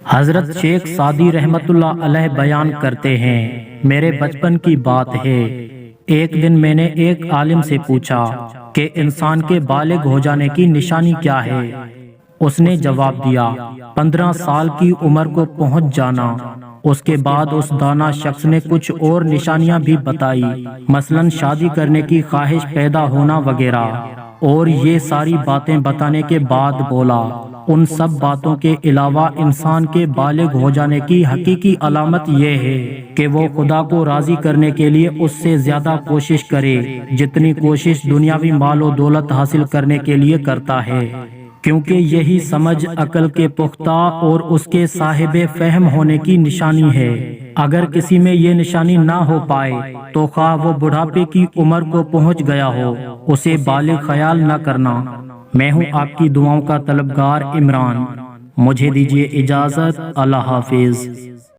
حضرت شیخ سعدی رحمت اللہ علیہ بیان کرتے ہیں، میرے بچپن کی بات ہے، ایک دن میں نے ایک عالم سے پوچھا کہ انسان کے بالغ ہو جانے کی نشانی کیا ہے؟ اس نے جواب دیا، 15 سال کی عمر کو پہنچ جانا۔ اس کے بعد اس دانا شخص نے کچھ اور نشانیاں بھی بتائی، مثلاً شادی کرنے کی خواہش پیدا ہونا وغیرہ، اور یہ ساری باتیں بتانے کے بعد بولا، ان سب باتوں کے علاوہ انسان کے بالغ ہو جانے کی حقیقی علامت یہ ہے کہ وہ خدا کو راضی کرنے کے لیے اس سے زیادہ کوشش کرے جتنی کوشش دنیاوی مال و دولت حاصل کرنے کے لیے کرتا ہے، کیونکہ یہی سمجھ عقل کے پختہ اور اس کے صاحب فہم ہونے کی نشانی ہے۔ اگر کسی میں یہ نشانی نہ ہو پائے تو خواہ وہ بڑھاپے کی عمر کو پہنچ گیا ہو، اسے بالغ خیال نہ کرنا۔ میں ہوں آپ کی دعاؤں کا طلبگار عمران، مجھے دیجیے اجازت، اللہ حافظ۔